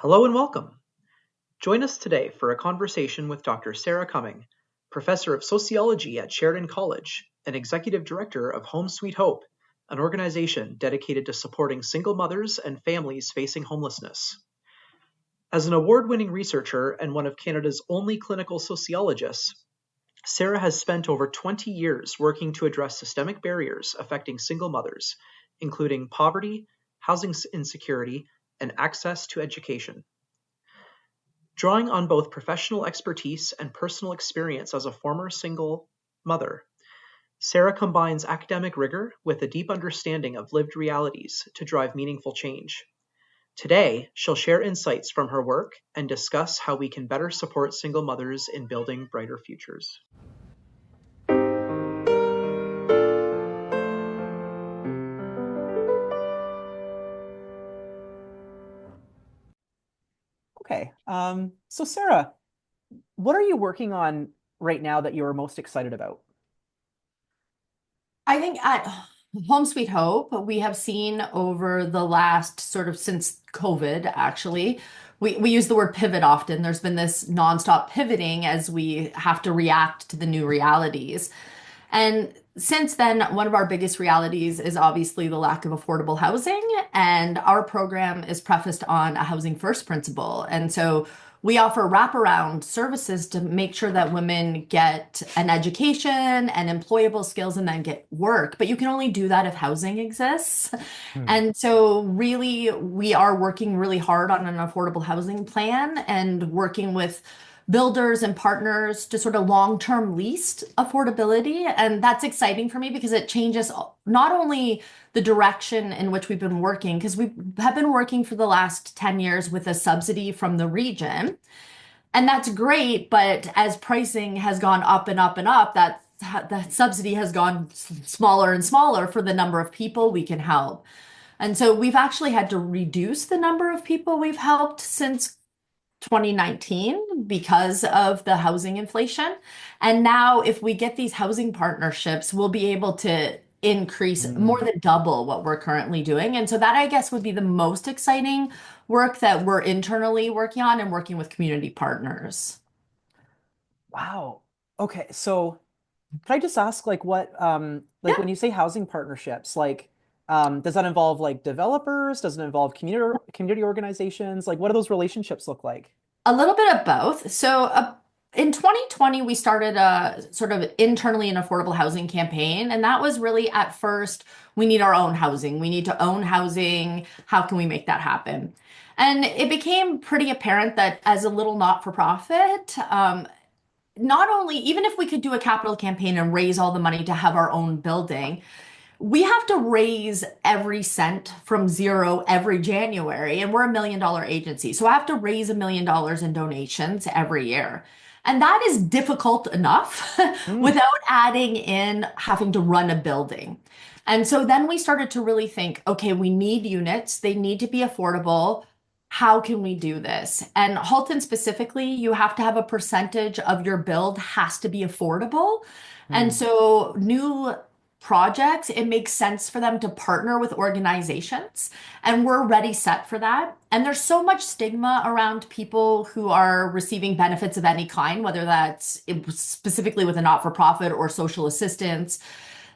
Hello and welcome. Join us today for a conversation with Dr. Sara Cumming, Professor of Sociology at Sheridan College and Executive Director of Home Sweet Hope, an organization dedicated to supporting single mothers and families facing homelessness. As an award-winning researcher and one of Canada's only clinical sociologists, Sara has spent over 20 years working to address systemic barriers affecting single mothers, including poverty, housing insecurity, and access to education. Drawing on both professional expertise and personal experience as a former single mother, Sara combines academic rigor with a deep understanding of lived realities to drive meaningful change. Today, she'll share insights from her work and discuss how we can better support single mothers in building brighter futures. Okay. So Sara, what are you working on right now that you're most excited about? I think at Home Sweet Hope, we have seen over the last sort of since COVID, actually, we use the word pivot often. There's been this nonstop pivoting as we have to react to the new realities. And since then, one of our biggest realities is obviously the lack of affordable housing. And our program is prefaced on a housing first principle. And so we offer wraparound services to make sure that women get an education and employable skills and then get work. But you can only do that if housing exists. And so really, we are working really hard on an affordable housing plan and working with builders and partners to sort of long-term lease affordability. And that's exciting for me because it changes not only the direction in which we've been working, because we have been working for the last 10 years with a subsidy from the region. And that's great, but as pricing has gone up and up and up, that subsidy has gone smaller and smaller for the number of people we can help. And so we've actually had to reduce the number of people we've helped since 2019 because of the housing inflation. And now if we get these housing partnerships, we'll be able to increase more than double what we're currently doing. And so that, I guess, would be the most exciting work that we're internally working on and working with community partners. Wow. Okay. So can I just ask, like, what, Yeah. when you say housing partnerships, does that involve like developers? Does it involve community organizations? Like, what do those relationships look like? A little bit of both. In 2020, we started a sort of internally an affordable housing campaign. And that was really at first, we need our own housing. We need to own housing. How can we make that happen? And it became pretty apparent that as a little not-for-profit, not only, even if we could do a capital campaign and raise all the money to have our own building, we have to raise every cent from zero every January, and we're $1 million agency. So I have to raise $1 million in donations every year. And that is difficult enough Mm. without adding in having to run a building. And so then we started to really think, okay, we need units. They need to be affordable. How can we do this? And Halton specifically, you have to have a percentage of your build has to be affordable. And Mm. so new projects, it makes sense for them to partner with organizations, and we're ready set for that. And there's so much stigma around people who are receiving benefits of any kind, whether that's specifically with a not-for-profit or social assistance,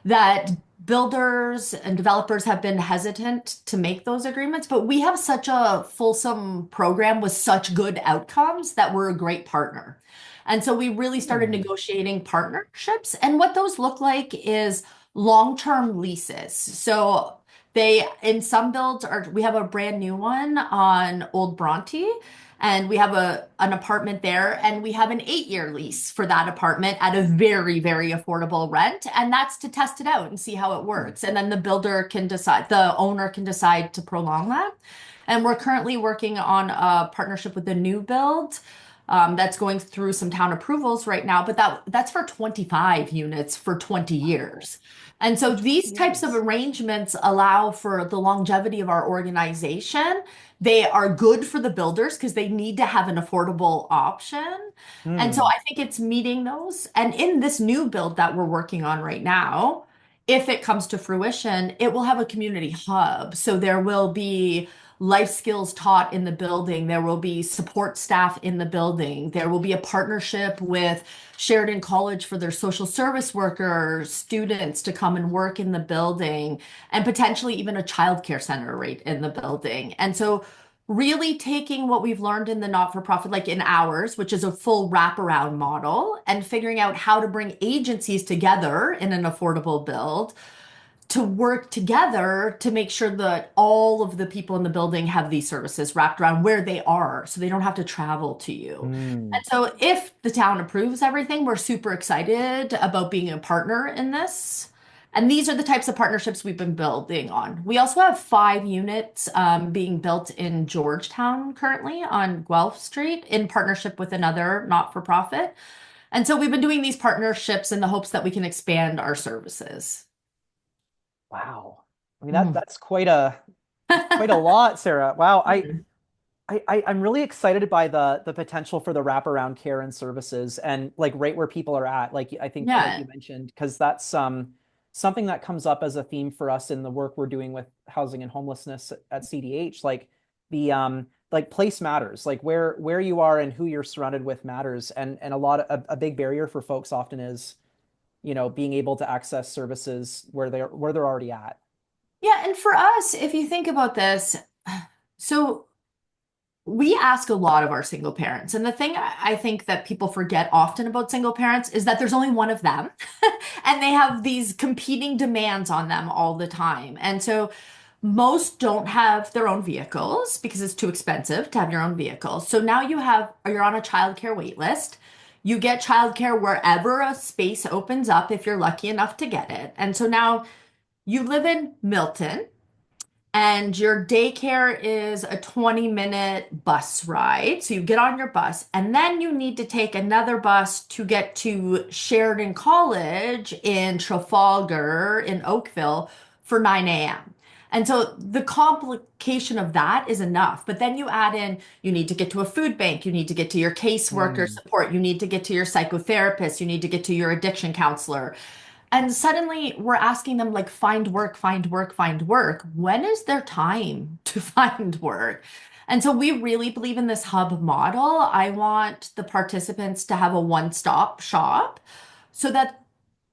that builders and developers have been hesitant to make those agreements. But we have such a fulsome program with such good outcomes that we're a great partner. And so we really started Mm. negotiating partnerships. And what those look like is long-term leases. So they, in some builds are, we have a brand new one on Old Bronte, and we have an apartment there, and we have an 8-year lease for that apartment at a very, very affordable rent. And that's to test it out and see how it works. And then the builder can decide, the owner can decide to prolong that. And we're currently working on a partnership with the new build that's going through some town approvals right now, but that's for 25 units for 20 years. And so For 20 these types of years. arrangements allow for the longevity of our organization. They are good for the builders because they need to have an affordable option. And so Mm. I think it's meeting those. And in this new build that we're working on right now, if it comes to fruition, it will have a community hub. So there will be life skills taught in the building. There will be support staff in the building. There will be a partnership with Sheridan College for their social service workers, students to come and work in the building, and potentially even a childcare center right in the building. And so really taking what we've learned in the not-for-profit, like in ours, which is a full wraparound model, and figuring out how to bring agencies together in an affordable build to work together to make sure that all of the people in the building have these services wrapped around where they are so they don't have to travel to you. Mm. And so if the town approves everything, we're super excited about being a partner in this. And these are the types of partnerships we've been building on. We also have 5 units being built in Georgetown currently on Guelph Street in partnership with another not-for-profit. And so we've been doing these partnerships in the hopes that we can expand our services. Wow. I mean Mm. that's quite a lot, Sarah. Wow. Mhm. I'm really excited by the potential for the wraparound care and services and like right where people are at. Like I think like Yeah. you mentioned, because that's something that comes up as a theme for us in the work we're doing with housing and homelessness at CDH. Like the like place matters, like where you are and who you're surrounded with matters. And a big barrier for folks often is, being able to access services where they're already at. Yeah, and for us, if you think about this, so we ask a lot of our single parents. And the thing I think that people forget often about single parents is that there's only one of them, and they have these competing demands on them all the time. And so most don't have their own vehicles because it's too expensive to have your own vehicle. So now you're on a childcare wait list. You get childcare wherever a space opens up if you're lucky enough to get it. And so now you live in Milton and your daycare is a 20-minute bus ride. So you get on your bus, and then you need to take another bus to get to Sheridan College in Trafalgar in Oakville for 9 a.m. And so the complication of that is enough. But then you add in, you need to get to a food bank, you need to get to your caseworker Mm. support, you need to get to your psychotherapist, you need to get to your addiction counselor. And suddenly we're asking them, like, find work, find work, find work. When is their time to find work? And so we really believe in this hub model. I want the participants to have a one-stop shop so that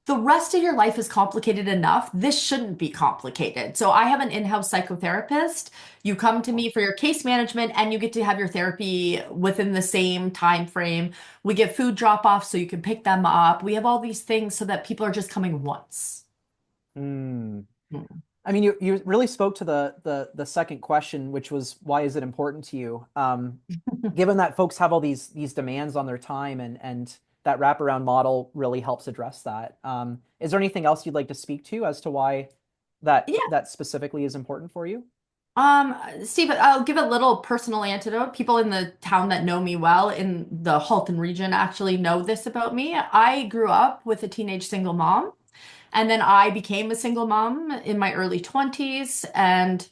the rest of your life is complicated enough. This shouldn't be complicated. So I have an in-house psychotherapist. You come to me for your case management and you get to have your therapy within the same time frame. We get food drop-offs so you can pick them up. We have all these things so that people are just coming once. Mm. Mm. I mean, you really spoke to the second question, which was why is it important to you? Given that folks have all these demands on their time and that wraparound model really helps address that. Is there anything else you'd like to speak to as to why Yeah. that specifically is important for you? Steve, I'll give a little personal antidote. People in the town that know me well in the Halton region actually know this about me. I grew up with a teenage single mom. And then I became a single mom in my early 20s, and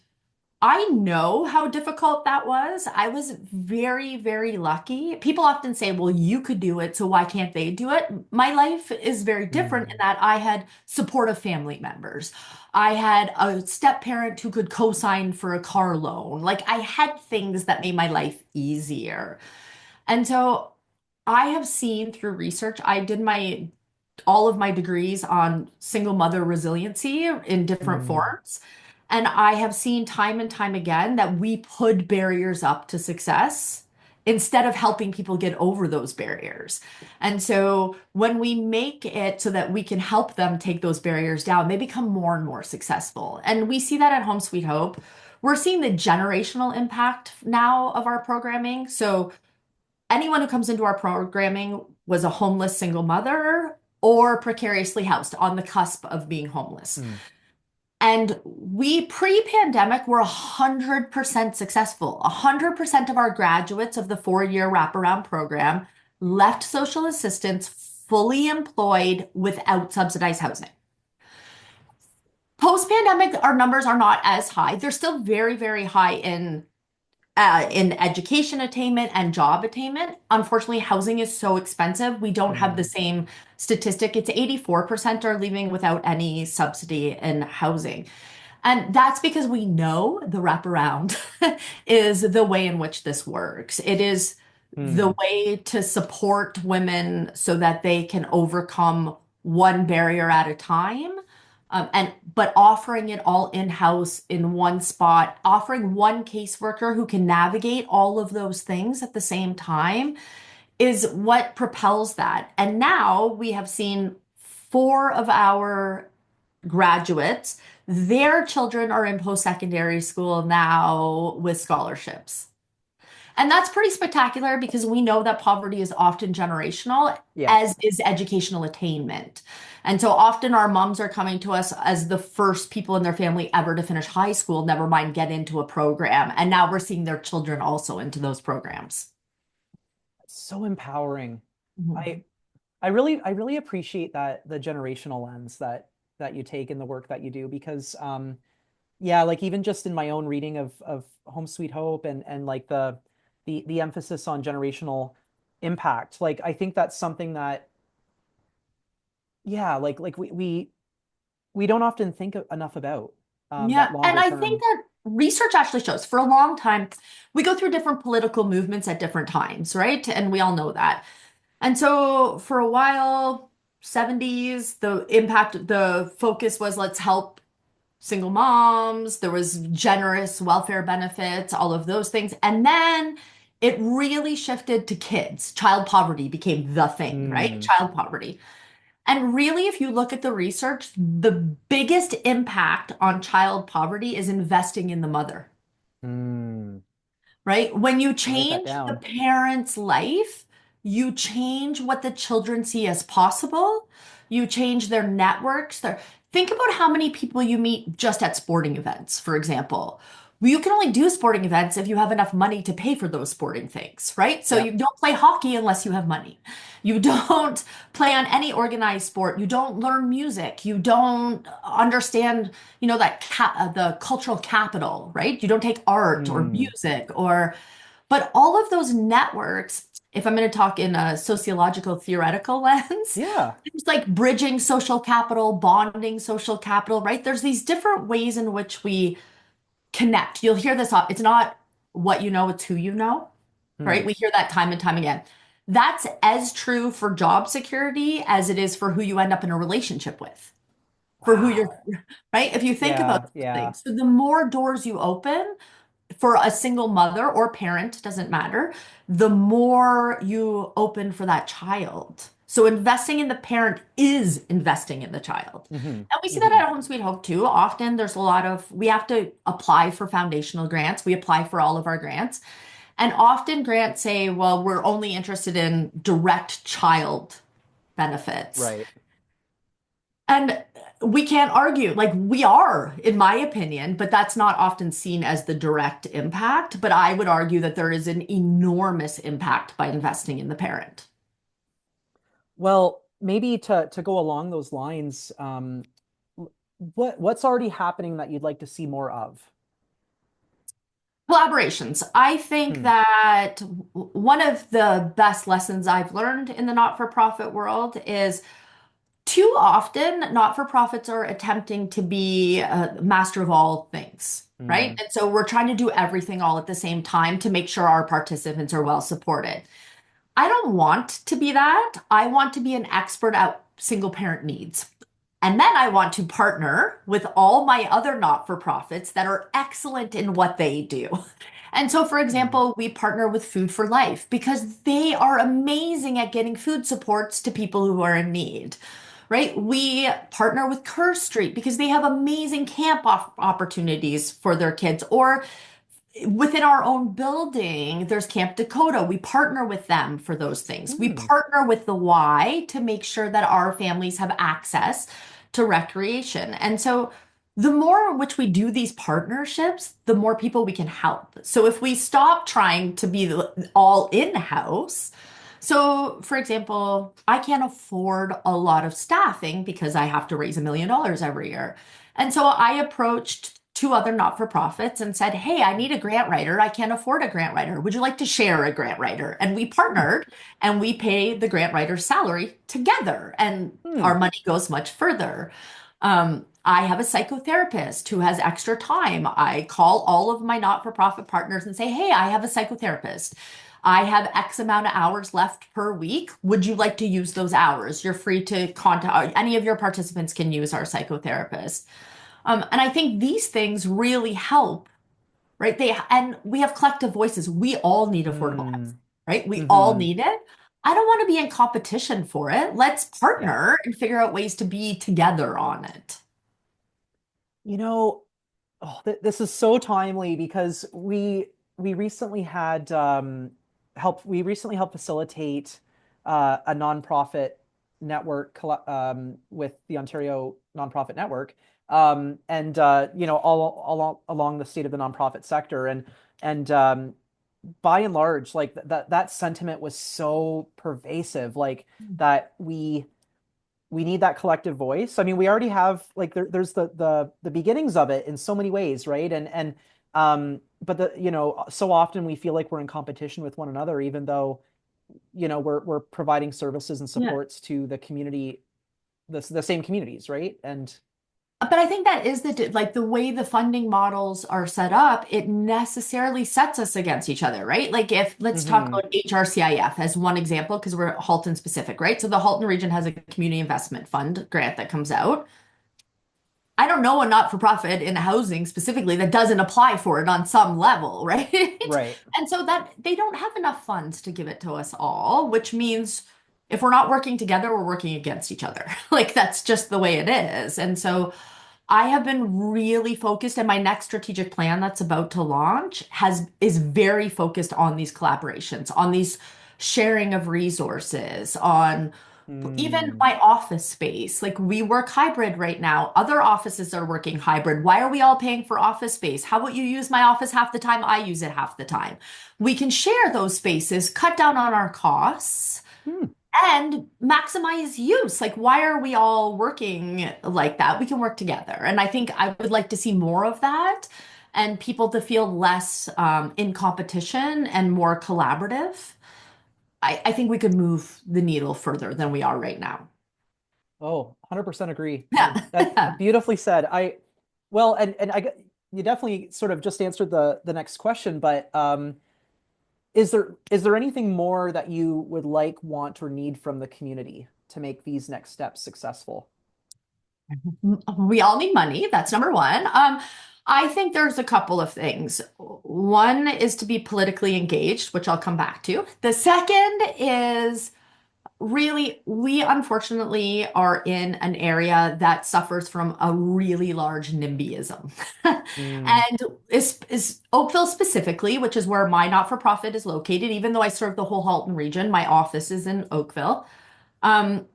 I know how difficult that was. I was very, very lucky. People often say, well, you could do it, so why can't they do it? My life is very different in Mm. that I had supportive family members. I had a step parent who could co-sign for a car loan. Like I had things that made my life easier. And so I have seen through research, I did my all of my degrees on single mother resiliency in different Mm. forms. And I have seen time and time again that we put barriers up to success instead of helping people get over those barriers. And so when we make it so that we can help them take those barriers down, they become more and more successful. And we see that at Home Sweet Hope. We're seeing the generational impact now of our programming. So anyone who comes into our programming was a homeless single mother or precariously housed on the cusp of being homeless. Mm. And we pre-pandemic were 100% successful. 100% of our graduates of the 4-year wraparound program left social assistance fully employed without subsidized housing. Post-pandemic, our numbers are not as high. They're still very, very high in education attainment and job attainment. Unfortunately, housing is so expensive. We don't have the Mm. same statistic. It's 84% are leaving without any subsidy in housing. And that's because we know the wraparound is the way in which this works. It is the Hmm. way to support women so that they can overcome one barrier at a time. And but offering it all in-house in one spot, offering one caseworker who can navigate all of those things at the same time is what propels that. And now we have seen four of our graduates, their children are in post-secondary school now with scholarships. And that's pretty spectacular because we know that poverty is often generational, Yeah. as is educational attainment. And so often our moms are coming to us as the first people in their family ever to finish high school, never mind get into a program. And now we're seeing their children also into those programs. So empowering. Mhm. I I really appreciate that the generational lens that you take in the work that you do because yeah, like even just in my own reading of Home Sweet Hope and like the emphasis on generational impact, like I think that's something that yeah, like we don't often think enough about Yeah, that and longer I think term. that research actually shows for a long time, we go through different political movements at different times, right? And we all know that. And so for a while, 70s, the focus was let's help single moms. There was generous welfare benefits, all of those things. And then it really shifted to kids. Child poverty became the thing, right? Hmm. Child poverty. And really, if you look at the research, the biggest impact on child poverty is investing in the mother, Hmm. right? When you I'll write that change the down. parent's life, you change what the children see as possible. You change their networks. Think about how many people you meet just at sporting events, for example. Well, you can only do sporting events if you have enough money to pay for those sporting things, right? So you Yep. don't play hockey unless you have money. You don't play on any organized sport. You don't learn music. You don't understand, the cultural capital, right? You don't take art or Hmm. music but all of those networks, if I'm going to talk in a sociological theoretical lens, Yeah. it's like bridging social capital, bonding social capital, right? There's these different ways in which we connect. You'll hear this, it's not what you know, it's who you know, right? Hmm. We hear that time and time again. That's as true for job security as it is for who you end up in a relationship with, for who you're, Wow. right? If you think about Yeah, those yeah. things. So the more doors you open, for a single mother or parent, doesn't matter, the more you open for that child. So investing in the parent is investing in the child. Hmm. And we see that Hmm. at Home Sweet Home too. Often there's a lot of, we have to apply for foundational grants. We apply for all of our grants. And often grants say, well, we're only interested in direct child benefits. Right. And we can't argue, like we are, in my opinion, but that's not often seen as the direct impact. But I would argue that there is an enormous impact by investing in the parent. Well, maybe to go along those lines, what's already happening that you'd like to see more of? Collaborations. I think Hmm. that one of the best lessons I've learned in the not-for-profit world is too often not-for-profits are attempting to be a master of all things, right? Hmm. And so we're trying to do everything all at the same time to make sure our participants are well supported. I don't want to be that. I want to be an expert at single parent needs. And then I want to partner with all my other not-for-profits that are excellent in what they do. And so, for Hmm. example, we partner with Food for Life because they are amazing at getting food supports to people who are in need, right? We partner with Kerr Street because they have amazing camp opportunities for their kids. Or within our own building, there's Camp Dakota. We partner with them for those things. We Hmm. partner with the Y to make sure that our families have access to recreation. And so the more in which we do these partnerships, the more people we can help. So if we stop trying to be all in-house, so for example, I can't afford a lot of staffing because I have to raise $1 million every year. And so I approached two other not-for-profits and said, hey, I need a grant writer. I can't afford a grant writer. Would you like to share a grant writer? And we partnered and we pay the grant writer's salary together, and Hmm. our money goes much further. I have a psychotherapist who has extra time. I call all of my not-for-profit partners and say, hey, I have a psychotherapist. I have X amount of hours left per week. Would you like to use those hours? You're free to contact any of your participants can use our psychotherapist. And I think these things really help, right? And we have collective voices. We all need affordable housing, Mm. right? We all Hmm. need it. I don't want to be in competition for it. Let's Yeah. partner and figure out ways to be together on it. You know, oh, this is so timely because we recently had we recently helped facilitate a nonprofit network with the Ontario Nonprofit Network, and you know, all along the state of the nonprofit sector, and by and large, like that sentiment was so pervasive, like that we need that collective voice. I mean, we already have like there's the beginnings of it in so many ways, right? But the you know, so often we feel like we're in competition with one another, even though you know we're providing services and Yeah. supports to the community, the same communities, right? And But I think that is like the way the funding models are set up, it necessarily sets us against each other, right? Like if let's talk hmm about HRCIF as one example, because we're Halton specific, right? So the Halton region has a community investment fund grant that comes out. I don't know a not-for-profit in housing specifically that doesn't apply for it on some level, right? right. And so that they don't have enough funds to give it to us all, which means if we're not working together, we're working against each other. Like that's just the way it is. And so I have been really focused, and my next strategic plan that's about to launch has is very focused on these collaborations, on these sharing of resources, on even Mm. my office space. Like we work hybrid right now. Other offices are working hybrid. Why are we all paying for office space? How about you use my office half the time? I use it half the time. We can share those spaces, cut down on our costs Hmm. and maximize use. Like, why are we all working like that? We can work together. And I think I would like to see more of that and people to feel less in competition and more collaborative. I think we could move the needle further than we are right now. Oh, 100% agree. That Yeah. beautifully said. Well, and you definitely sort of just answered the next question, but is there anything more that you would like, want, or need from the community to make these next steps successful? We all need money. That's number one. I think there's a couple of things. One is to be politically engaged, which I'll come back to. The second is really, we unfortunately are in an area that suffers from a really large NIMBYism. Mm, And is Oakville specifically, which is where my not-for-profit is located, even though I serve the whole Halton region, my office is in Oakville. Um,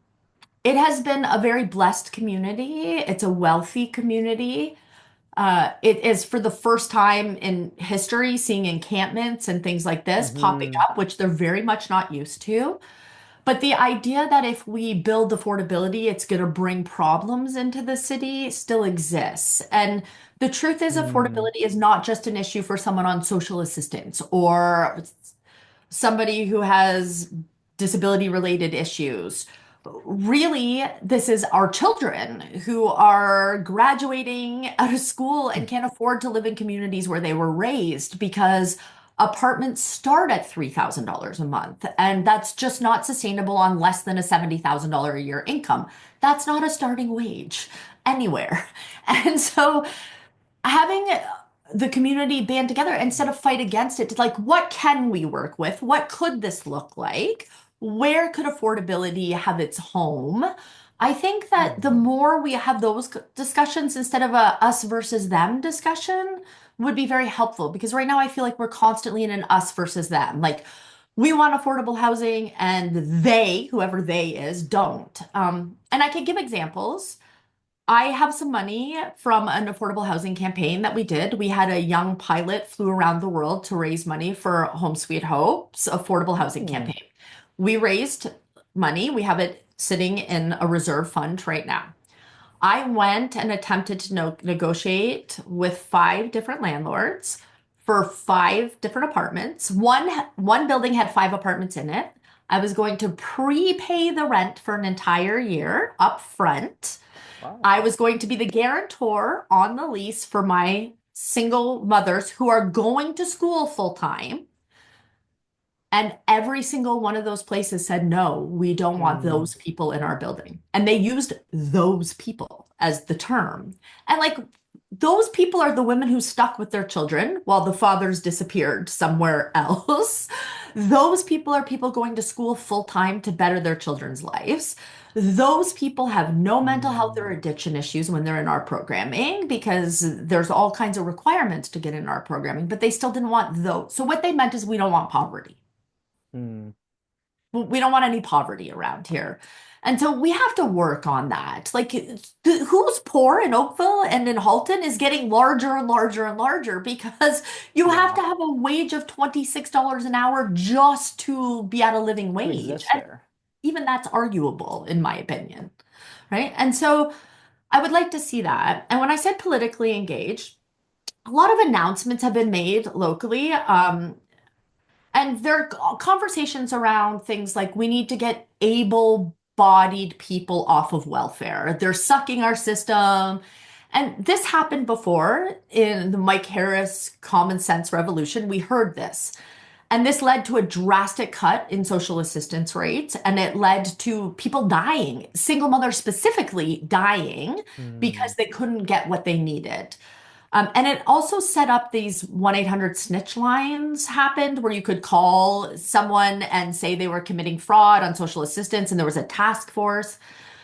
it has been a very blessed community. It's a wealthy community. It is for the first time in history seeing encampments and things like this popping hmm up, which they're very much not used to. But the idea that if we build affordability, it's going to bring problems into the city still exists. And the truth is, mm, affordability is not just an issue for someone on social assistance or somebody who has disability related issues. Really, this is our children who are graduating out of school and can't afford to live in communities where they were raised because apartments start at $3,000 a month. And that's just not sustainable on less than a $70,000 a year income. That's not a starting wage anywhere. And so having the community band together instead of fight against it, like what can we work with? What could this look like? Where could affordability have its home? I think that the more we have those discussions instead of a us versus them discussion would be very helpful because right now I feel like we're constantly in an us versus them. Like we want affordable housing and they, whoever they is, don't. And I can give examples. I have some money from an affordable housing campaign that we did. We had a young pilot flew around the world to raise money for Home Sweet Hope's affordable housing mm, campaign. We raised money. We have it sitting in a reserve fund right now. I went and attempted to negotiate with five different landlords for five different apartments. One building had five apartments in it. I was going to prepay the rent for an entire year up front Wow. I was going to be the guarantor on the lease for my single mothers who are going to school full time. And every single one of those places said, no, we don't want Mm, those people in our building. And they used those people as the term. And like, those people are the women who stuck with their children while the fathers disappeared somewhere else. Those people are people going to school full time to better their children's lives. Those people have no mental health or mm, addiction issues when they're in our programming because there's all kinds of requirements to get in our programming, but they still didn't want those. So what they meant is we don't want poverty. mm. We don't want any poverty around here. And so we have to work on that. Like, who's poor in Oakville and in Halton is getting larger and larger and larger because you have Yeah. to have a wage of $26 an hour just to be at a living To wage. exist And there. even that's arguable, in my opinion. Right. And so I would like to see that. And when I said politically engaged, a lot of announcements have been made locally. And there are conversations around things like we need to get able-bodied people off of welfare. They're sucking our system. And this happened before in the Mike Harris common sense revolution. We heard this. And this led to a drastic cut in social assistance rates. And it led to people dying, single mothers specifically dying Mm, because they couldn't get what they needed. And it also set up these 1-800 snitch lines happened where you could call someone and say they were committing fraud on social assistance, and there was a task force.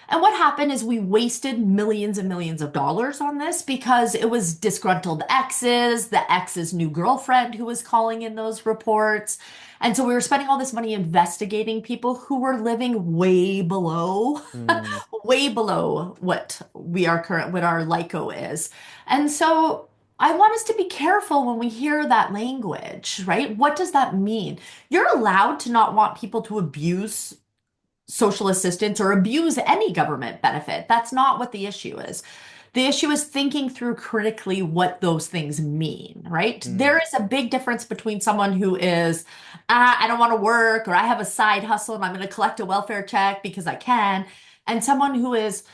And what happened is we wasted millions and millions of dollars on this because it was disgruntled exes, the ex's new girlfriend who was calling in those reports. And so we were spending all this money investigating people who were living way below, mm. way below what what our LICO is. And so I want us to be careful when we hear that language, right? What does that mean? You're allowed to not want people to abuse social assistance or abuse any government benefit. That's not what the issue is. The issue is thinking through critically what those things mean, right? There Mm. is a big difference between someone who is, I don't want to work, or I have a side hustle and I'm going to collect a welfare check because I can, and someone who is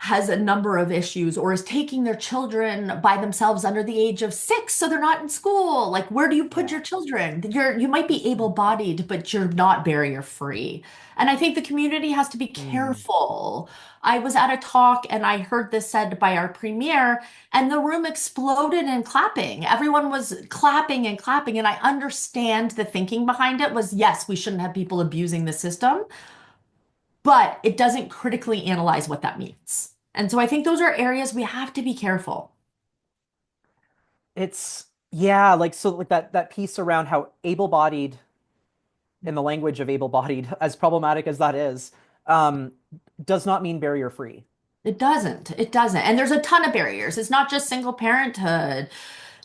has a number of issues or is taking their children by themselves under the age of 6 so they're not in school. Like, where do you put Yeah. your children? You might be able-bodied, but you're not barrier free. And I think the community has to be Mm. careful. I was at a talk and I heard this said by our premier, and the room exploded in clapping. Everyone was clapping and clapping. And I understand the thinking behind it was, yes, we shouldn't have people abusing the system, but it doesn't critically analyze what that means. And so I think those are areas we have to be careful. It's yeah, like so like that piece around how able-bodied in the language of able-bodied, as problematic as that is, um, does not mean barrier-free. It doesn't. It doesn't. And there's a ton of barriers. It's not just single parenthood.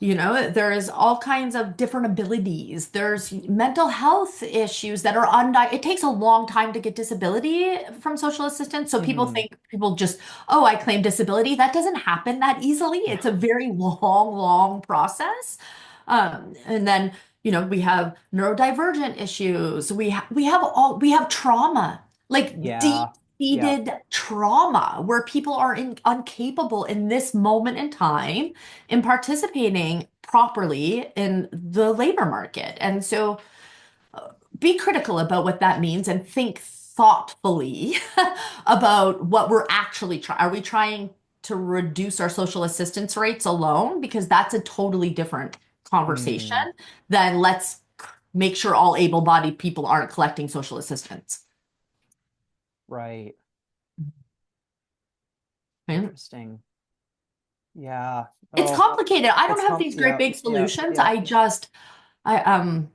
There is all kinds of different abilities. There's mental health issues that are undiagnosed. It takes a long time to get disability from social assistance. So people Hmm. think people just, oh, I claim disability. That doesn't happen that easily. Yeah. It's a very long, long process. And then, we have neurodivergent issues. We have trauma, like Yeah. Yeah. deep-seated trauma where people are incapable in this moment in time in participating properly in the labor market. And so be critical about what that means and think thoughtfully about what we're actually trying. Are we trying to reduce our social assistance rates alone? Because that's a totally different conversation Hmm. than let's make sure all able-bodied people aren't collecting social assistance. Right. Right? Interesting. Yeah. It's Oh, complicated. I don't it's have these great yeah, big yeah, solutions. yeah. I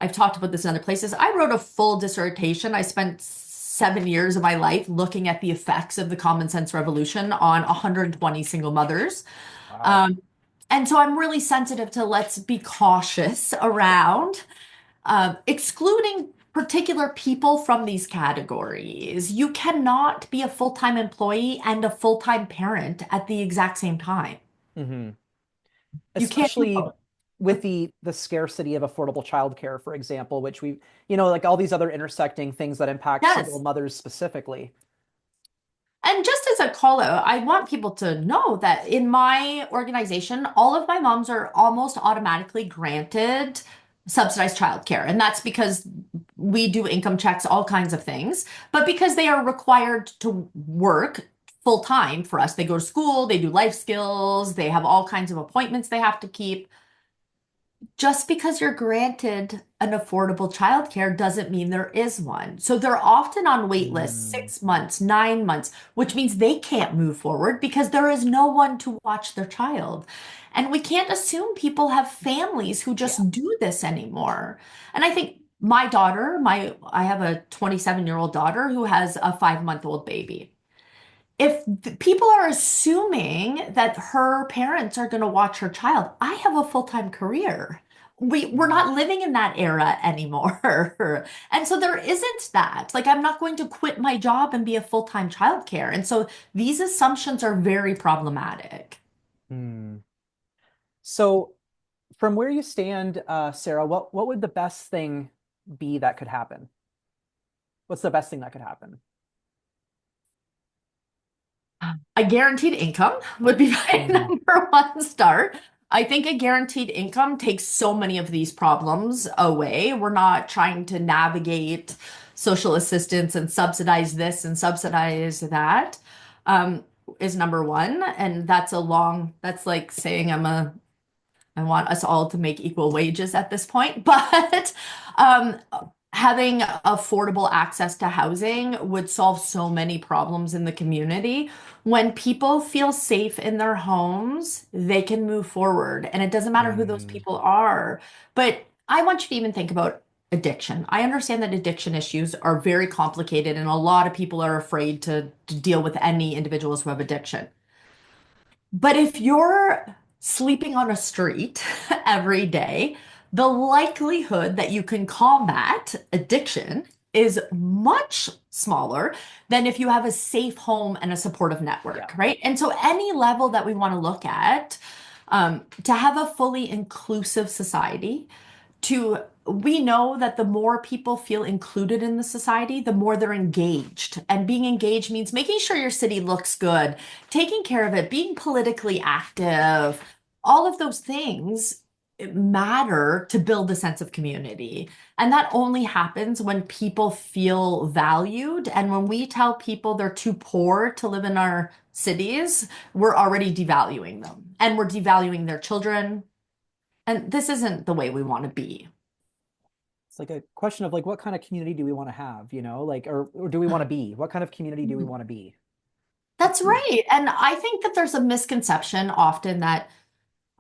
I've talked about this in other places. I wrote a full dissertation. I spent 7 years of my life looking at the effects of the common sense revolution on 120 single mothers. Wow. Um, and so I'm really sensitive to let's be cautious around excluding particular people from these categories. You cannot be a full-time employee and a full-time parent at the exact same time. Hmm. You can't do Especially both. with the scarcity of affordable childcare, for example, which like all these other intersecting things that impact single Yes. mothers specifically. And just as as a call out, I want people to know that in my organization, all of my moms are almost automatically granted subsidized childcare. And that's because we do income checks, all kinds of things, but because they are required to work full time for us. They go to school, they do life skills, they have all kinds of appointments they have to keep. Just because you're granted an affordable childcare doesn't mean there is one. So they're often on wait lists Mm, 6 months, 9 months, which means they can't move forward because there is no one to watch their child. And we can't assume people have families who yeah. just do this anymore. And I think my daughter, I have a 27-year-old daughter who has a 5-month-old baby. If people are assuming that her parents are going to watch her child, I have a full-time career. We're Mm, not living in that era anymore. And so there isn't that. Like I'm not going to quit my job and be a full-time childcare. And so these assumptions are very problematic. mm. So from where you stand, Sarah, what would the best thing be that could happen? What's the best thing that could happen? A guaranteed income would be my Mm, number one start. I think a guaranteed income takes so many of these problems away. We're not trying to navigate social assistance and subsidize this and subsidize that. Um, is number one. And that's like saying I want us all to make equal wages at this point. But um, having affordable access to housing would solve so many problems in the community. When people feel safe in their homes, they can move forward. And it doesn't matter who those mm, people are. But I want you to even think about addiction. I understand that addiction issues are very complicated, and a lot of people are afraid to deal with any individuals who have addiction. But if you're sleeping on a street every day, the likelihood that you can combat addiction is much smaller than if you have a safe home and a supportive yeah. network, right? And so, any level that we want to look at, to have a fully inclusive society, to we know that the more people feel included in the society, the more they're engaged. And being engaged means making sure your city looks good, taking care of it, being politically active. All of those things matter to build a sense of community. And that only happens when people feel valued. And when we tell people they're too poor to live in our cities, we're already devaluing them and we're devaluing their children. And this isn't the way we want to be. It's like a question of like what kind of community do we want to have, you know, like or do we want to be? What kind of community do we want to be? That's right. And I think that there's a misconception often that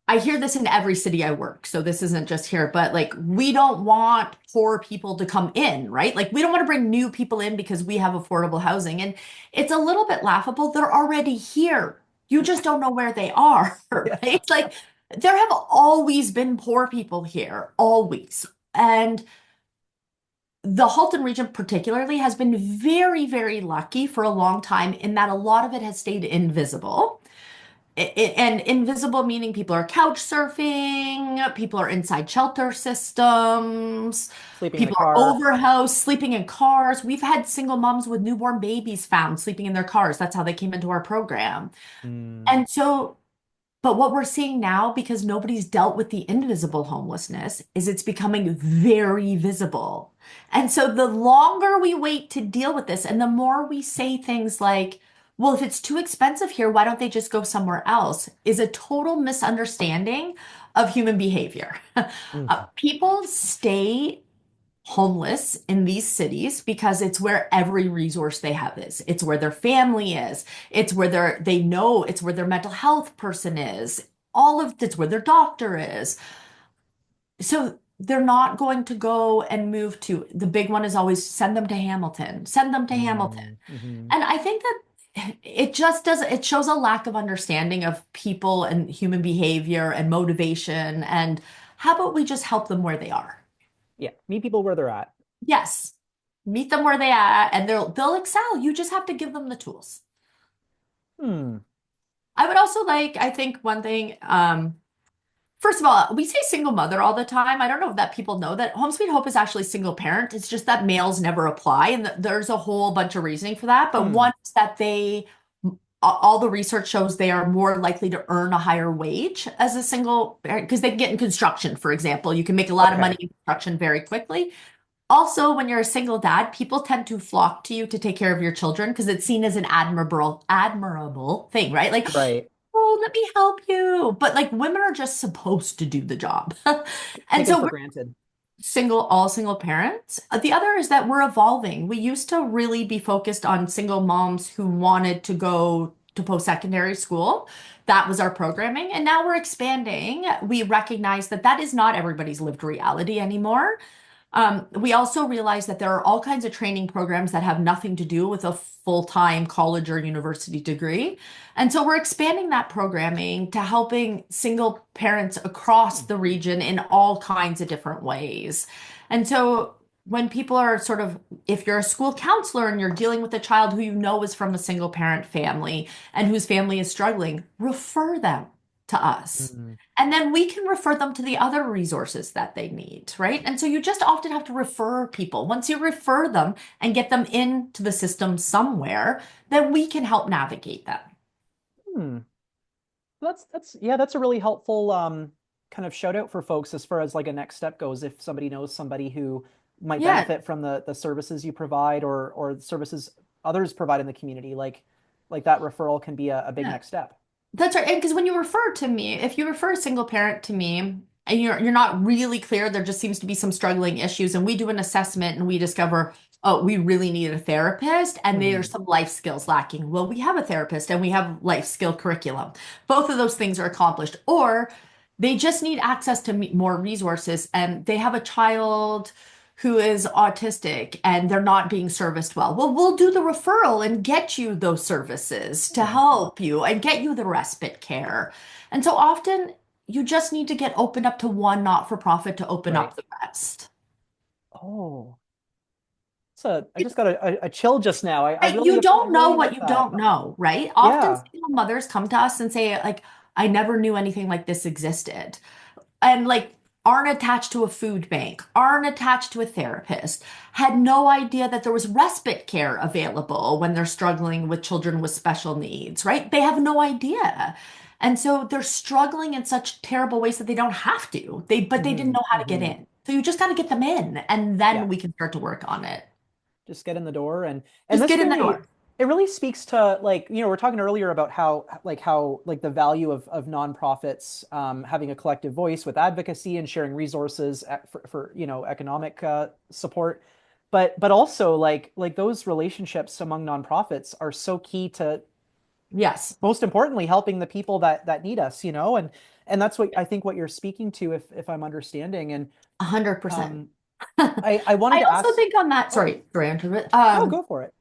I hear this in every city I work. So this isn't just here, but like we don't want poor people to come in, right? Like we don't want to bring new people in because we have affordable housing. And it's a little bit laughable. They're already here. You just don't know where they are, Yeah. right? Like there have always been poor people here, always. And the Halton region particularly has been very, very lucky for a long time in that a lot of it has stayed invisible. And invisible meaning people are couch surfing, people are inside shelter systems, Sleeping in a people are car. overhoused, sleeping in cars. We've had single moms with newborn babies found sleeping in their cars. That's how they came into our program. Mm, And so but what we're seeing now, because nobody's dealt with the invisible homelessness, is it's becoming very visible. And so the longer we wait to deal with this, and the more we say things like, well, if it's too expensive here, why don't they just go somewhere else? Is a total misunderstanding of human behavior. mm, People stay homeless in these cities because it's where every resource they have is. It's where their family is. It's where they know it's where their mental health person is. All of it's where their doctor is. So they're not going to go and move to the big one is always send them to Hamilton, send them to Hamilton. mm, mhm. And I think that it just does, it shows a lack of understanding of people and human behavior and motivation. And how about we just help them where they are? Yeah, meet people where they're at. Yes. Meet them where they are and they'll excel. You just have to give them the tools. Hmm. I would also like, I think one thing, first of all, we say single mother all the time. I don't know if that people know that Home Sweet Hope is actually single parent. It's just that males never apply, and there's a whole bunch of reasoning for that. But Hmm. one is that all the research shows they are more likely to earn a higher wage as a single parent because they can get in construction, for example. You can make a lot of money Okay. in construction very quickly. Also, when you're a single dad, people tend to flock to you to take care of your children because it's seen as an admirable thing, right? Like, Right. oh, let me help you. But like women are just supposed to do the job. And Taken so for we're granted. all single parents. The other is that we're evolving. We used to really be focused on single moms who wanted to go to post-secondary school. That was our programming. And now we're expanding. We recognize that that is not everybody's lived reality anymore. We also realize that there are all kinds of training programs that have nothing to do with a full-time college or university degree. And so we're expanding that programming to helping single parents across the region in all kinds of different ways. And so when people are sort of, if you're a school counselor and you're dealing with a child who you know is from a single parent family and whose family is struggling, refer them to us. Mm. And then we can refer them to the other resources that they need, right? And so you just often have to refer people. Once you refer them and get them into the system somewhere, then we can help navigate them. Hmm. That's yeah, that's a really helpful kind of shout out for folks as far as like a next step goes. If somebody knows somebody who might Yeah, benefit from the services you provide or the services others provide in the community, like that referral can be a big yeah. next step. That's right. And because when you refer to me, if you refer a single parent to me and you're not really clear, there just seems to be some struggling issues, and we do an assessment and we discover, oh, we really need a therapist, and there's Hmm. some life skills lacking. Well, we have a therapist and we have life skill curriculum. Both of those things are accomplished, or they just need access to more resources, and they have a child who is autistic and they're not being serviced well. Well, we'll do the referral and get you those services to Hmm. help you and get you the respite care. And so often you just need to get opened up to one not-for-profit to open Right. up the rest. Oh, so I just got a chill just now. You I don't know really what like you that. don't know, right? Often Yeah. single mothers come to us and say, like, I never knew anything like this existed. And like aren't attached to a food bank, aren't attached to a therapist, had no idea that there was respite care available when they're struggling with children with special needs, right? They have no idea. And so they're struggling in such terrible ways that they don't have to. But they didn't Hmm. know how to get Hmm. in. So you just got to get them in and then Yeah. we can start to work on it. Just get in the door and Just this get in the really door. it really speaks to like we're talking earlier about how like the value of nonprofits having a collective voice with advocacy and sharing resources for economic support, but also like those relationships among nonprofits are so key to Yes, most importantly helping the people that need us, and that's what I think what you're speaking to, if I'm understanding. And 100%. um I wanted I to also ask. think on that, Oh, sorry, Andrew. no, go for it.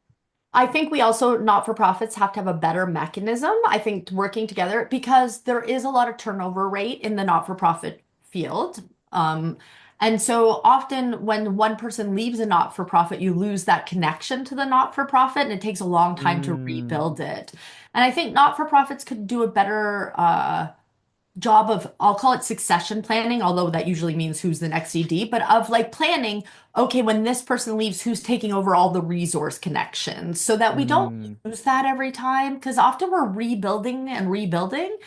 I think we also, not-for-profits have to have a better mechanism, I think, working together because there is a lot of turnover rate in the not-for-profit field. Um, and so often when one person leaves a not-for-profit, you lose that connection to the not-for-profit and it takes a long time to Mm. rebuild it. And I think not-for-profits could do a better job of, I'll call it succession planning, although that usually means who's the next ED, but of like planning, okay, when this person leaves, who's taking over all the resource connections so that we don't Mm. lose that every time. Because often we're rebuilding and rebuilding,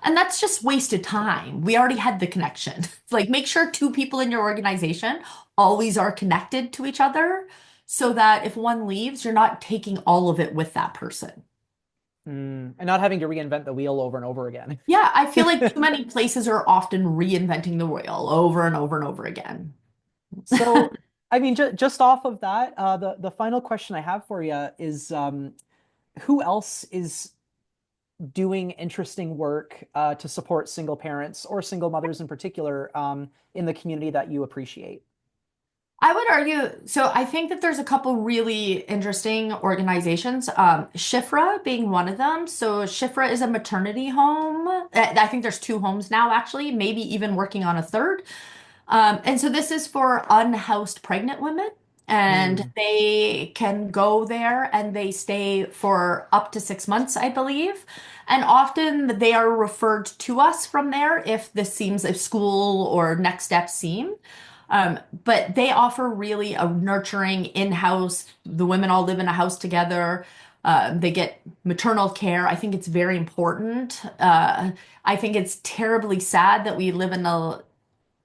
and that's just wasted time. We already had the connection. Like make sure two people in your organization always are connected to each other so that if one leaves, you're not taking all of it with that person. And not having to reinvent the wheel over and over again. Yeah, I feel like too many places are often reinventing the wheel over and over and over again. So, I mean, just off of that, the final question I have for you is, who else is doing interesting work to support single parents or single mothers in particular in the community that you appreciate? I would argue, so I think that there's a couple really interesting organizations, Shifra being one of them. So Shifra is a maternity home. I think there's two homes now, actually, maybe even working on a third. And so this is for unhoused pregnant women, and Mm. they can go there and they stay for up to 6 months, I believe. And often they are referred to us from there if school or next steps seem. But they offer really a nurturing in-house, the women all live in a house together. They get maternal care. I think it's very important. I think it's terribly sad that we live in a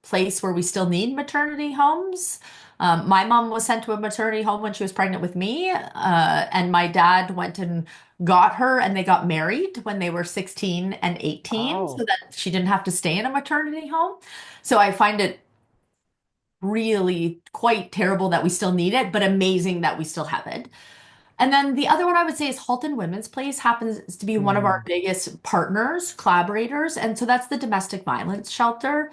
place where we still need maternity homes. My mom was sent to a maternity home when she was pregnant with me, and my dad went and got her, and they got married when they were 16 and 18 so Oh. that she didn't have to stay in a maternity home. So I find it really quite terrible that we still need it, but amazing that we still have it. And then the other one I would say is Halton Women's Place happens to be one of our Mm. biggest partners, collaborators. And so that's the domestic violence shelter.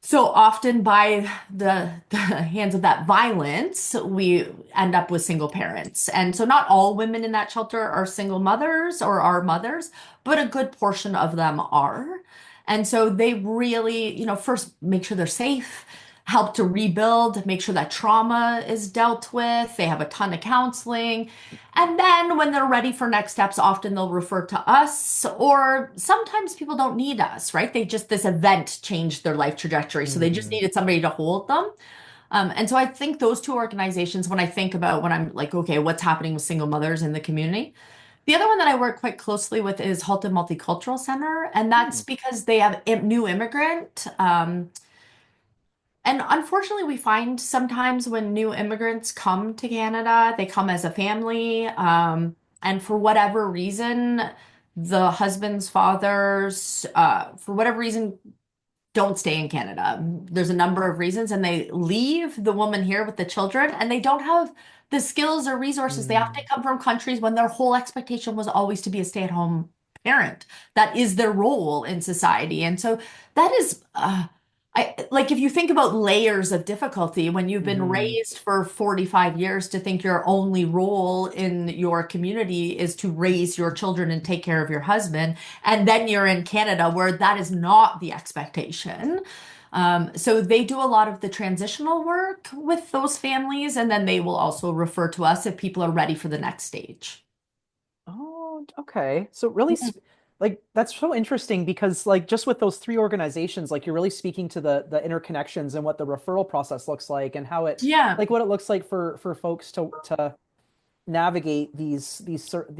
So often by the hands of that violence, we end up with single parents. And so not all women in that shelter are single mothers or are mothers, but a good portion of them are. And so they really, first make sure they're safe, help to rebuild, make sure that trauma is dealt with. They have a ton of counseling. And then when they're ready for next steps, often they'll refer to us, or sometimes people don't need us, right? This event changed their life trajectory. So they just Mhm. needed somebody to hold them. And so I think those two organizations, when I think about when I'm like, okay, what's happening with single mothers in the community? The other one that I work quite closely with is Halton Multicultural Center, and that's Mm. because they have new immigrant. And unfortunately, we find sometimes when new immigrants come to Canada, they come as a family, and for whatever reason, the husband's fathers, for whatever reason, don't stay in Canada. There's a number of reasons, and they leave the woman here with the children, and they don't have the skills or resources. They Mm. often come from countries when their whole expectation was always to be a stay-at-home parent. That is their role in society. And so that is, I like if you think about layers of difficulty when you've been Mhm. raised for 45 years to think your only role in your community is to raise your children and take care of your husband. And then you're in Canada where that is not the expectation. So they do a lot of the transitional work with those families, and then they will also refer to us if people are ready for the next stage. Oh, okay. So really, Yeah. like that's so interesting because like just with those three organizations, like you're really speaking to the interconnections and what the referral process looks like and how it Yeah. like what it looks like for folks to navigate these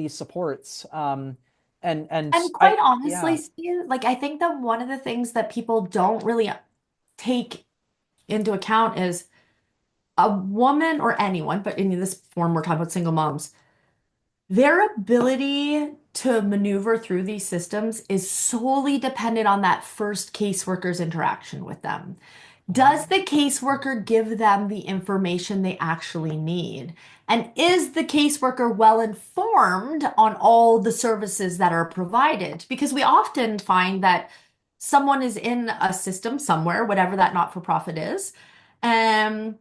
supports. And And quite I honestly, yeah. Steve, like I think that one of the things that people don't really take into account is a woman or anyone, but in this form, we're talking about single moms. Their ability to maneuver through these systems is solely dependent on that first caseworker's interaction with them. Does the caseworker give them the information they actually need? And is the caseworker well informed on all the services that are provided? Because we often find that someone is in a system somewhere, whatever that not-for-profit is, and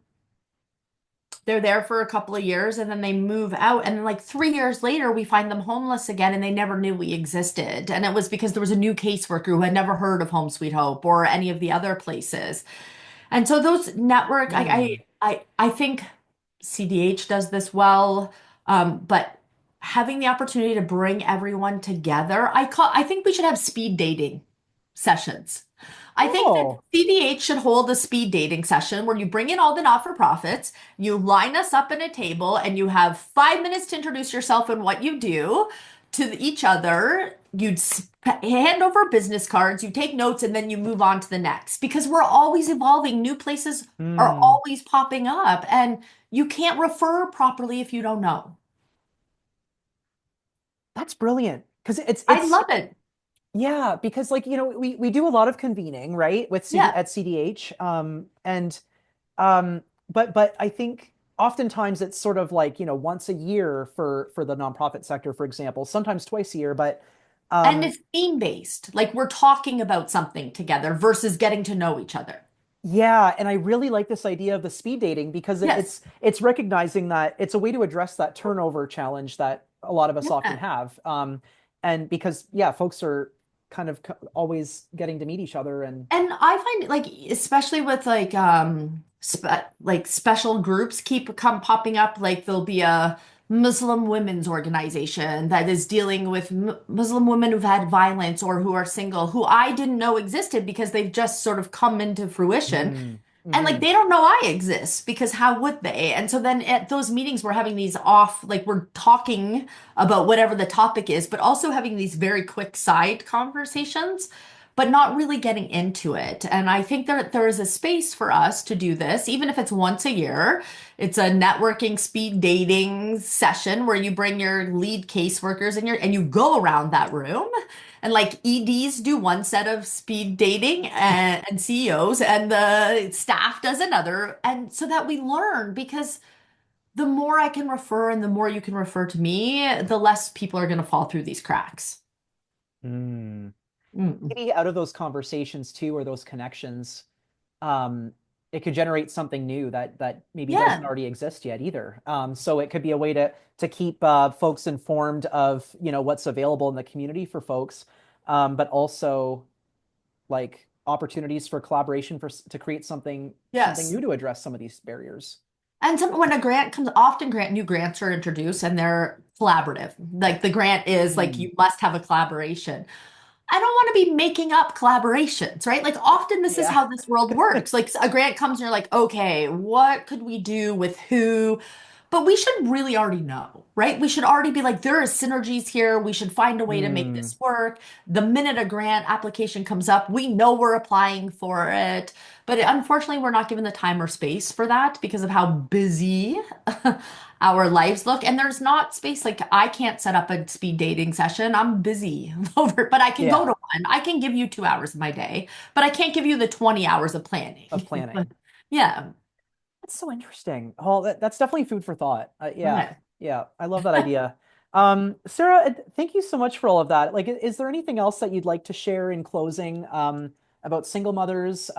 they're there for a couple of years and then they move out. And then, like 3 years later, we find them homeless again and they never knew we existed. And it was because there was a new caseworker who had never heard of Home Sweet Hope or any of the other places. And so those network, Hmm. I think CDH does this well, but having the opportunity to bring everyone together, I think we should have speed dating sessions. I think that Oh. CDH should hold a speed dating session where you bring in all the not-for-profits, you line us up in a table, and you have 5 minutes to introduce yourself and what you do to each other. You'd hand over business cards, you take notes, and then you move on to the next because we're always evolving. New places are Hmm. always popping up, and you can't refer properly if you don't know. That's brilliant. Because I it's love it. yeah, because like we do a lot of convening, right, with CD Yeah. at CDH. And um but I think oftentimes it's sort of like, once a year for the nonprofit sector, for example, sometimes twice a year, but And um it's theme based. Like we're talking about something together versus getting to know each other. yeah, and I really like this idea of the speed dating because Yes. it's recognizing that it's a way to address that turnover challenge that a lot of us often Yeah. have. And because yeah, folks are kind of always getting to meet each other and And I find like especially with like special groups keep come popping up like there'll be a Muslim women's organization that is dealing with Muslim women who've had violence or who are single who I didn't know existed because they've just sort of come into fruition. hmm. And like Hmm. they don't know I exist because how would they? And so then at those meetings, we're having these off, like we're talking about whatever the topic is, but also having these very quick side conversations, but not really getting into it. And I think that there is a space for us to do this, even if it's once a year. It's a networking speed dating session where you bring your lead caseworkers and you go around that room. And like EDs do one set of speed dating and CEOs, and the staff does another. And so that we learn because the more I can refer and the more you can refer to me, the less people are going to fall through these cracks. Hmm. Mm. Maybe out of those conversations too, or those connections, um, it could generate something new that maybe doesn't Yeah. already exist yet either. So it could be a way to keep folks informed of, what's available in the community for folks, but also like opportunities for collaboration to create something Yes. new to address some of these barriers. And when a grant comes, often new grants are introduced and they're collaborative. Like the grant is like Hmm. you must have a collaboration. I don't want to be making up collaborations, right? Like often this is Yeah. how this world works. Like a grant comes and you're like, okay, what could we do with who? But we should really already know, right? We should already be like, there are synergies here. We should find a way to make Hmm. this work. The minute a grant application comes up, we know we're applying for it. But unfortunately, we're not given the time or space for that because of how busy our lives look. And there's not space. Like I can't set up a speed dating session. I'm busy over, but I can go Yeah. to one. I can give you 2 hours of my day, but I can't give you the 20 hours of planning. Of But planning. yeah. That's so interesting. Oh, that's definitely food for thought. Yeah, Okay. yeah, I love that idea. Sarah, thank you so much for all of that. Like, is there anything else that you'd like to share in closing, about single mothers,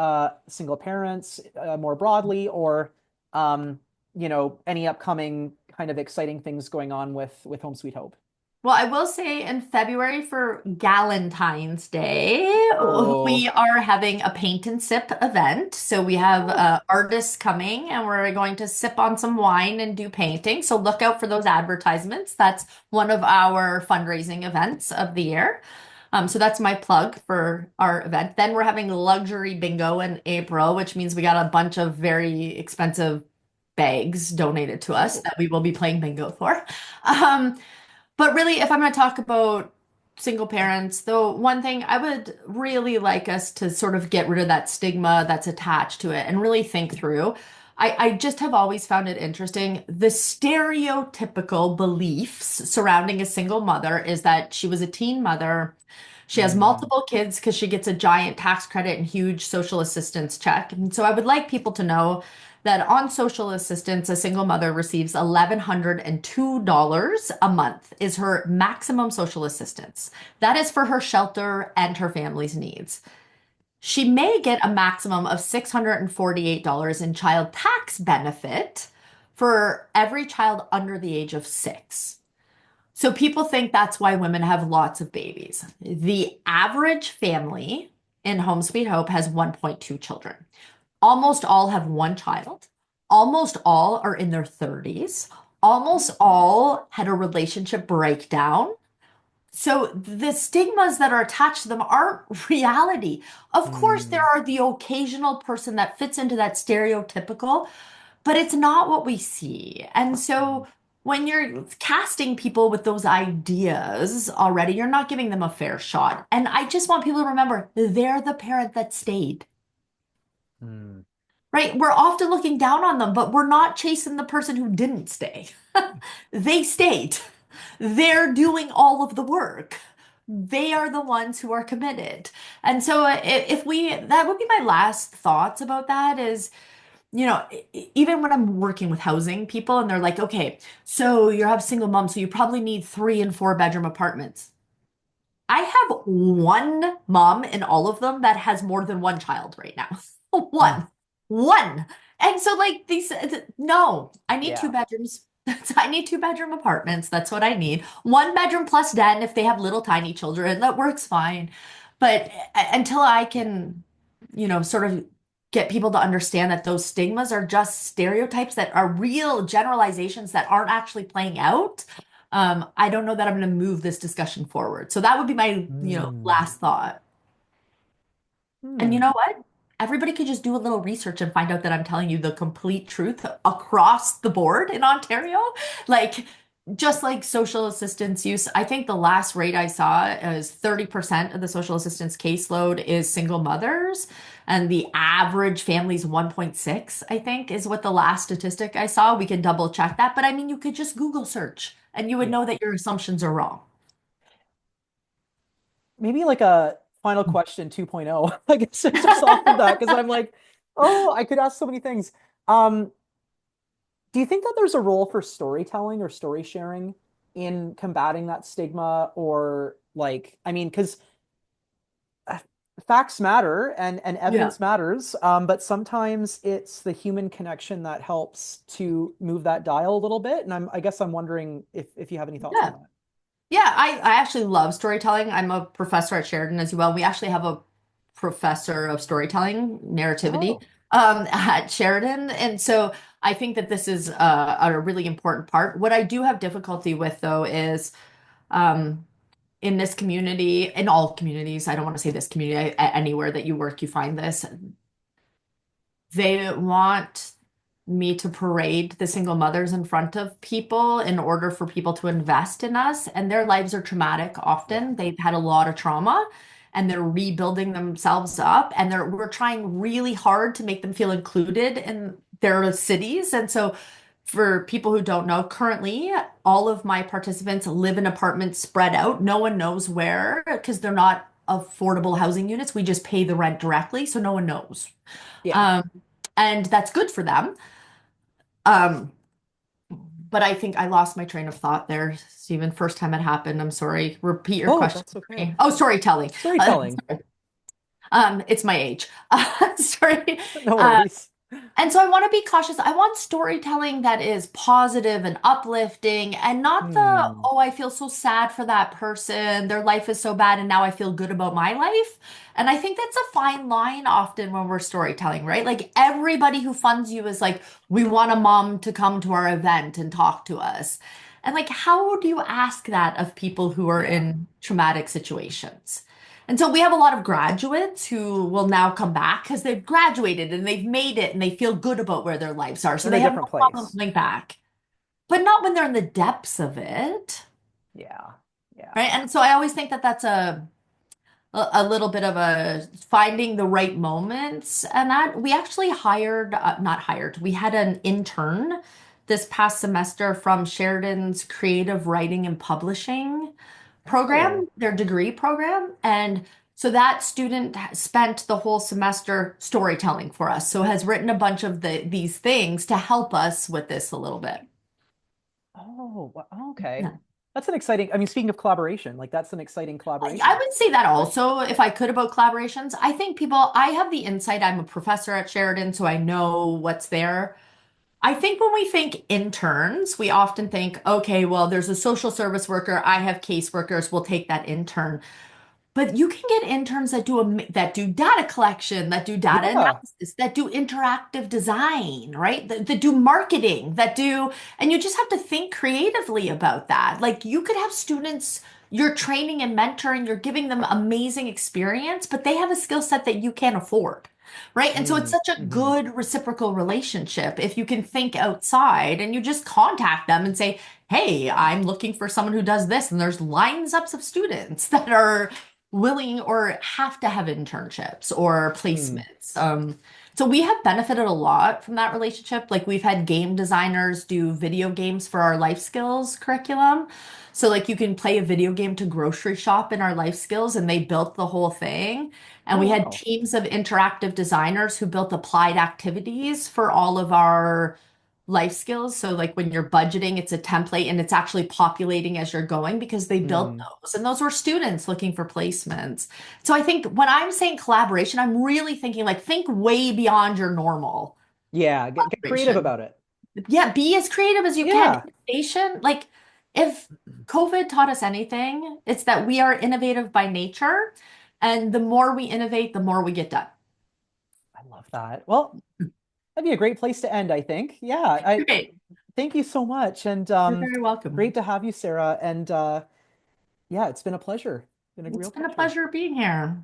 single parents, more broadly, or any upcoming kind of exciting things going on with Home Sweet Hope? Well, I will say in February for Galentine's Day, we Oh, are having a paint and sip event. So we have oh, artists coming and we're going to sip on some wine and do painting. So look out for those advertisements. That's one of our fundraising events of the year. So that's my plug for our event. Then we're having luxury bingo in April, which means we got a bunch of very expensive bags donated to us oh. that we will be playing bingo for. Um, but really, if I'm going to talk about single parents, though, one thing I would really like us to sort of get rid of that stigma that's attached to it and really think through. I just have always found it interesting. The stereotypical beliefs surrounding a single mother is that she was a teen mother. She has Mm, multiple kids because she gets a giant tax credit and huge social assistance check. And so I would like people to know that on social assistance, a single mother receives $1,102 a month is her maximum social assistance. That is for her shelter and her family's needs. She may get a maximum of $648 in child tax benefit for every child under the age of 6. So people think that's why women have lots of babies. The average family in Home Sweet Hope has 1.2 children. Almost all have one child. Almost all are in their 30s. Almost all had a relationship breakdown. So the stigmas that are attached to them aren't reality. Of course, there mm, are the occasional person that fits into that stereotypical, but it's not what we see. And mm, so when you're casting people with those ideas already, you're not giving them a fair shot. And I just want people to remember they're the parent that stayed. mm. Right? We're often looking down on them, but we're not chasing the person who didn't stay. They stayed. They're doing all of the work. They are the ones who are committed. And so if we, that would be my last thoughts about that is, even when I'm working with housing people and they're like, okay, so you have single mom, so you probably need 3 and 4 bedroom apartments. I have one mom in all of them that has more than one child right now. Mm. One. One. And so like these no, I need two Yeah. bedrooms. I need 2 bedroom apartments. That's what I need. 1 bedroom plus den if they have little tiny children. That works fine. But until I can, sort of get people to understand that those stigmas are just stereotypes that are real generalizations that aren't actually playing out, I don't know that I'm going to move this discussion forward. So that would be my, Mm, last thought. And you hmm. know what? everybody could just do a little research and find out that I'm telling you the complete truth across the board in Ontario. Like, just like social assistance use, I think the last rate I saw is 30% of the social assistance caseload is single mothers, and the average family's 1.6, I think, is what the last statistic I saw. We can double check that, but I mean, you could just Google search and you would know Yeah. that your assumptions are wrong. Maybe like a final question 2.0, I guess, just off of that, because I'm like, oh, I could ask so many things. Um, do you think that there's a role for storytelling or story sharing in combating that stigma? Or like, I mean, because facts matter and Yeah. evidence matters, but sometimes it's the human connection that helps to move that dial a little bit. And I guess I'm wondering if you have any thoughts on Yeah. that. Yeah, I actually love storytelling. I'm a professor at Sheridan as well. We actually have a professor of storytelling, narrativity, Oh, at Sheridan. And so I think that this is a really important part. What I do have difficulty with, though, is um, in this community, in all communities, I don't want to say this community, anywhere that you work, you find this. They want me to parade the single mothers in front of people in order for people to invest in us. And their lives are traumatic yeah. often. They've had a lot of trauma and they're rebuilding themselves up. And we're trying really hard to make them feel included in their cities. And so for people who don't know, currently all of my participants live in apartments spread out. No one knows where because they're not affordable housing units. We just pay the rent directly, so no one knows. Yeah. Um, and that's good for them. Um, but I think I lost my train of thought there, Stephen. First time it happened. I'm sorry. Repeat your Oh, question that's for okay. me. Oh, storytelling. Storytelling. Sorry. It's my age. Sorry. No Uh, worries. and so I want to be cautious. I want storytelling that is positive and uplifting and not the, Hmm. oh, I feel so sad for that person. Their life is so bad and now I feel good about my life. And I think that's a fine line often when we're storytelling, right? Like everybody who funds you is like, we want a mom to come to our event and talk to us. And like, how do you ask that of people who are Yeah. in traumatic situations? And so we have a lot of graduates who will now come back because they've graduated and they've made it and they feel good about where their lives are. So They're in they a have different no problem place. coming back, but not when they're in the depths of it, Yeah. Yeah. right? And so I always think that that's a little bit of a finding the right moments. And that we actually hired, not hired, we had an intern this past semester from Sheridan's creative writing and publishing program, Oh, their degree program. And so that student spent the whole semester storytelling for us. So has written a bunch of these things to help us with this a little bit. Okay. Yeah. That's an exciting, I mean, speaking of collaboration, like that's an exciting I collaboration. would say that also, if I could, about collaborations. I think people, I have the insight. I'm a professor at Sheridan, so I know what's there. I think when we think interns, we often think, okay, well, there's a social service worker, I have caseworkers, we'll take that intern. But you can get interns that that do data collection, that do data Yeah. analysis, that do interactive design, right? That do marketing, and you just have to think creatively about that. Like you could have students you're training and mentoring, you're giving them amazing experience, but they have a skill set that you can't afford. Right. And so it's Mm, such a hmm. good reciprocal relationship if you can think outside and you just contact them and say, hey, I'm looking for someone who does this. And there's lines ups of students that are willing or have to have internships or Mm. placements. So we have benefited a lot from that relationship. Like we've had game designers do video games for our life skills curriculum. So like you can play a video game to grocery shop in our life skills and they built the whole thing. And Oh, we had wow. teams of interactive designers who built applied activities for all of our life skills. So like when you're budgeting, it's a template and it's actually populating as you're going because they built Mm. those. And those were students looking for placements. So I think when I'm saying collaboration, I'm really thinking like think way beyond your normal Yeah, get creative collaboration. about it. Yeah, be as creative as you can. Yeah. Innovation, like if COVID taught us anything, it's that we are innovative by nature. And the more we innovate, the more we get done. I love that. Well, that'd be a great place to end, I think. Yeah, I Great. thank you so much. And You're very welcome. great to have you, Sarah. And yeah, it's been a pleasure. Been a It's real been a pleasure. pleasure being here.